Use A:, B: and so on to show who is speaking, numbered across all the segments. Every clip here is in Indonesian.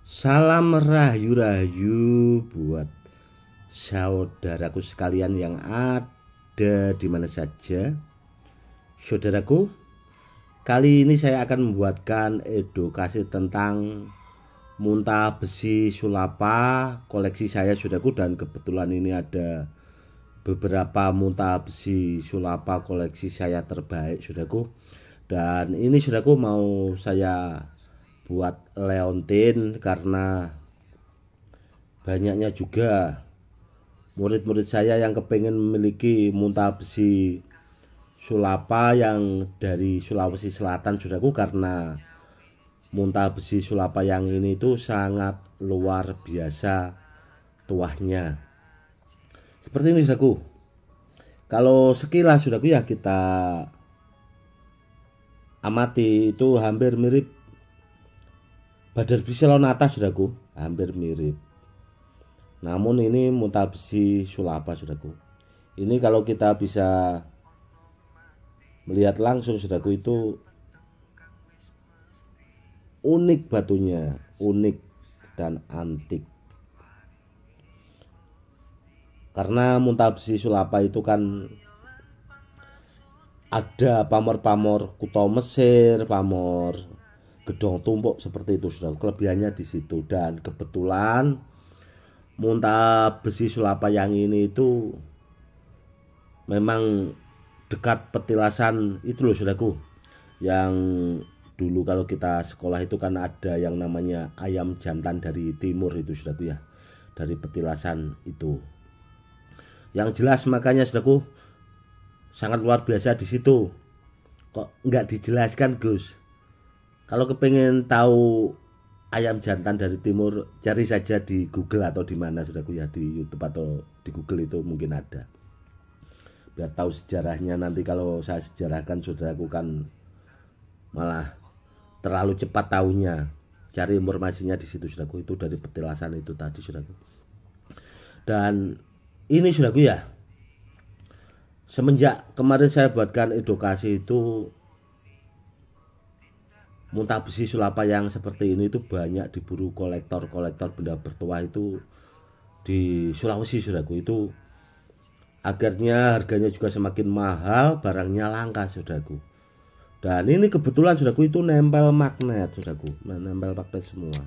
A: Salam rahayu-rahayu buat saudaraku sekalian yang ada di mana saja. Saudaraku, kali ini saya akan membuatkan edukasi tentang muntah besi sulapa koleksi saya, saudaraku, dan kebetulan ini ada beberapa muntah besi sulapa koleksi saya terbaik, saudaraku. Dan ini, saudaraku, mau saya buat leontin karena banyaknya juga murid-murid saya yang kepengen memiliki muntah besi sulapa yang dari Sulawesi Selatan, saudaraku, karena muntah besi sulapa yang ini itu sangat luar biasa tuahnya. Seperti ini, saudaraku. Kalau sekilas, saudaraku, ya kita amati itu hampir mirip Badar Biselonata, saudaraku, hampir mirip. Namun ini muntah besi sulapa, saudaraku. Ini kalau kita bisa melihat langsung, saudaraku, itu unik batunya, unik dan antik. Karena muntah besi sulapa itu kan ada pamor-pamor kuto Mesir, pamor gedong tumpuk seperti itu, saudara. Kelebihannya di situ. Dan kebetulan muntah besi sulapa yang ini itu memang dekat petilasan itu loh, saudaraku. Yang dulu kalau kita sekolah itu kan ada yang namanya ayam jantan dari timur itu, saudaraku, ya, dari petilasan itu. Yang jelas makanya, saudaraku, sangat luar biasa di situ. Kok nggak dijelaskan, Gus? Kalau kepengen tahu ayam jantan dari timur, cari saja di Google atau di mana, saudaraku, ya, di YouTube atau di Google itu mungkin ada. Biar tahu sejarahnya. Nanti kalau saya sejarahkan, saudaraku, kan malah terlalu cepat tahunya. Cari informasinya di situ, saudaraku, itu dari petilasan itu tadi, saudaraku. Dan ini, saudaraku, ya, semenjak kemarin saya buatkan edukasi itu, muntah besi sulapa yang seperti ini itu banyak diburu kolektor-kolektor benda bertuah itu di Sulawesi, saudaraku. Itu akhirnya harganya juga semakin mahal, barangnya langka, saudaraku. Dan ini kebetulan, saudaraku, itu nempel magnet, saudaraku. Nempel magnet semua.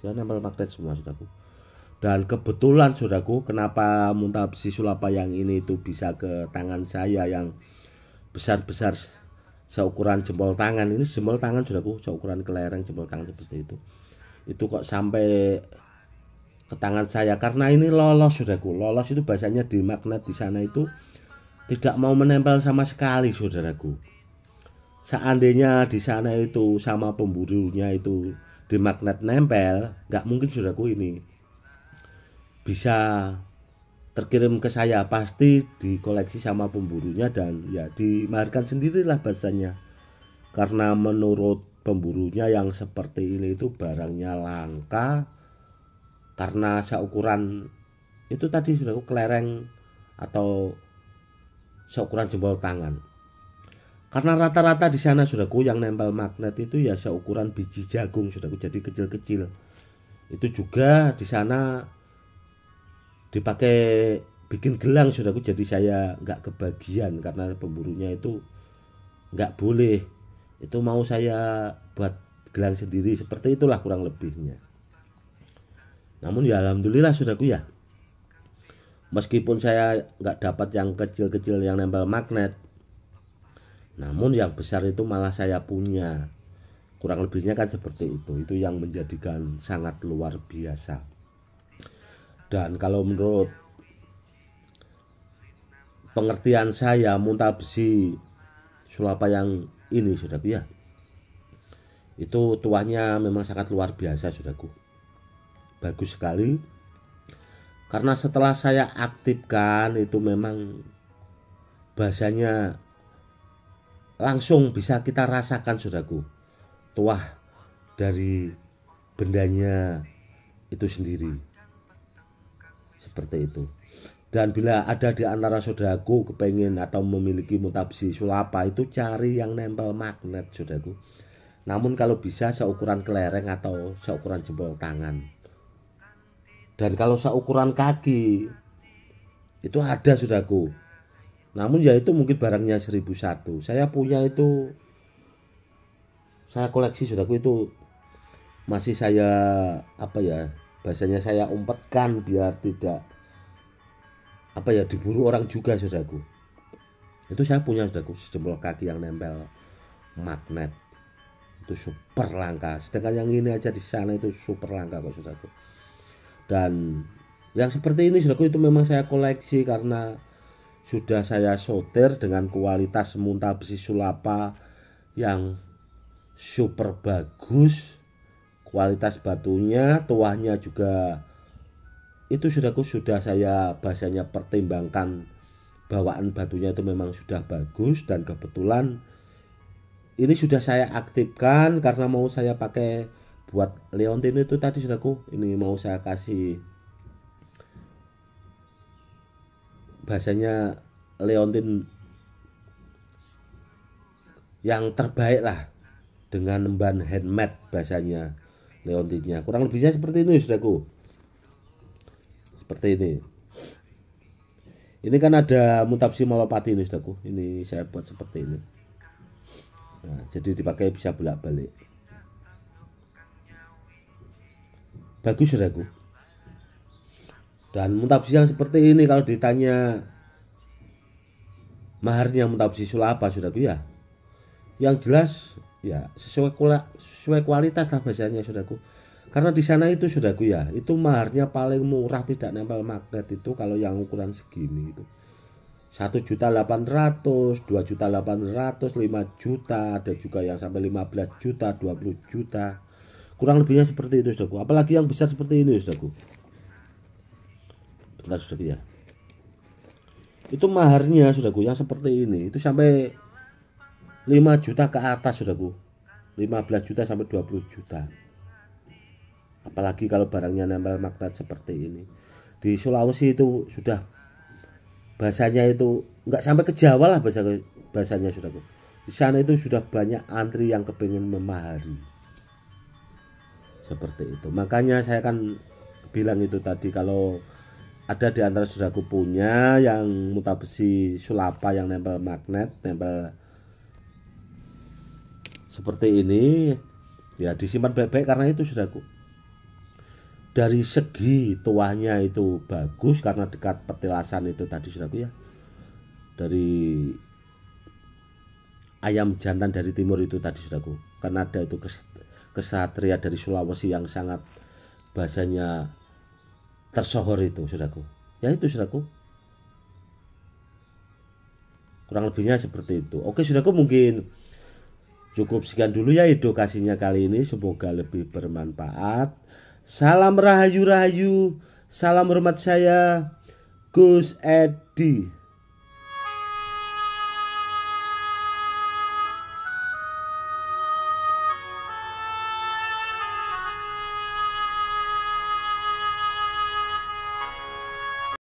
A: Dia nempel magnet semua, saudaraku. Dan kebetulan, saudaraku, kenapa muntah besi sulapa yang ini itu bisa ke tangan saya yang besar-besar seukuran jempol tangan. Ini jempol tangan, saudaraku, seukuran kelereng jempol tangan seperti itu. Itu kok sampai ke tangan saya karena ini lolos, saudaraku. Lolos itu bahasanya di magnet di sana itu tidak mau menempel sama sekali, saudaraku. Seandainya di sana itu sama pemburunya itu di magnet nempel, nggak mungkin, saudaraku, ini bisa terkirim ke saya. Pasti dikoleksi sama pemburunya dan ya dimaharkan sendirilah bahasanya. Karena menurut pemburunya yang seperti ini itu barangnya langka karena seukuran itu tadi, saudaraku, kelereng atau seukuran jempol tangan. Karena rata-rata di sana, saudaraku, yang nempel magnet itu ya seukuran biji jagung, saudaraku, jadi kecil-kecil. Itu juga di sana dipakai bikin gelang, saudaraku, jadi saya nggak kebagian karena pemburunya itu nggak boleh. Itu mau saya buat gelang sendiri, seperti itulah kurang lebihnya. Namun ya alhamdulillah, saudaraku, ya, meskipun saya nggak dapat yang kecil-kecil yang nempel magnet, namun yang besar itu malah saya punya. Kurang lebihnya kan seperti itu. Itu yang menjadikan sangat luar biasa. Dan kalau menurut pengertian saya, muntah besi sulapa yang ini, saudaraku, ya, itu tuahnya memang sangat luar biasa, saudaraku. Bagus sekali. Karena setelah saya aktifkan itu memang bahasanya langsung bisa kita rasakan, saudaraku, tuah dari bendanya itu sendiri. Seperti itu. Dan bila ada di antara saudaraku kepengen atau memiliki muntah besi sulapa, itu cari yang nempel magnet, saudaraku. namun kalau bisa seukuran kelereng atau seukuran jempol tangan. Dan kalau seukuran kaki itu ada saudaraku, namun ya itu mungkin barangnya 1001. Saya punya itu, saya koleksi saudaraku, itu masih saya apa ya, bahasanya saya umpetkan biar tidak apa ya, diburu orang juga saudaraku. Itu saya punya saudaraku, sejempol kaki yang nempel magnet. Itu super langka, sedangkan yang ini aja di sana itu super langka kok saudaraku. Dan yang seperti ini saudaraku itu memang saya koleksi karena sudah saya sortir dengan kualitas munta besi sulapa yang super bagus, kualitas batunya, tuahnya juga itu saudaraku sudah saya bahasanya pertimbangkan, bawaan batunya itu memang sudah bagus. Dan kebetulan ini sudah saya aktifkan karena mau saya pakai buat leontin itu tadi saudaraku. Ini mau saya kasih bahasanya leontin yang terbaik lah, dengan bahan handmade bahasanya leontinnya. Kurang lebihnya seperti ini saudaraku, seperti ini. Ini kan ada mutabsi malopati ini saudaraku, ini saya buat seperti ini. Nah, jadi dipakai bisa bolak-balik. Bagus saudaraku. Dan mutabsi yang seperti ini kalau ditanya maharnya mutabsi sulapa saudaraku ya, yang jelas ya sesuai kualitas lah bahasanya saudaraku. Karena di sana itu saudaraku ya, itu maharnya paling murah tidak nempel magnet itu kalau yang ukuran segini itu 1.800.000, 2.800.000, 5 juta, ada juga yang sampai 15 juta, 20 juta. Kurang lebihnya seperti itu saudaraku. Apalagi yang besar seperti ini saudaraku. Bentar saudaraku ya. Itu maharnya saudaraku yang seperti ini itu sampai 5 juta ke atas saudaraku. 15 juta sampai 20 juta. Apalagi kalau barangnya nempel magnet seperti ini. Di Sulawesi itu sudah bahasanya itu nggak sampai ke Jawa lah bahasanya saudaraku. Di sana itu sudah banyak antri yang kepingin memahari. Seperti itu. Makanya saya kan bilang itu tadi, kalau ada di antara saudaraku punya yang muta besi sulapa yang nempel magnet, nempel seperti ini, ya disimpan baik-baik karena itu saudaraku. Dari segi tuahnya itu bagus karena dekat petilasan itu tadi saudaraku ya. Dari ayam jantan dari timur itu tadi saudaraku. Karena ada itu kesatria dari Sulawesi yang sangat bahasanya tersohor itu saudaraku. Ya itu saudaraku. Kurang lebihnya seperti itu. Oke saudaraku, mungkin cukup sekian dulu ya edukasinya kali ini. Semoga lebih bermanfaat. Salam rahayu-rahayu. Salam hormat saya, Gus Edi.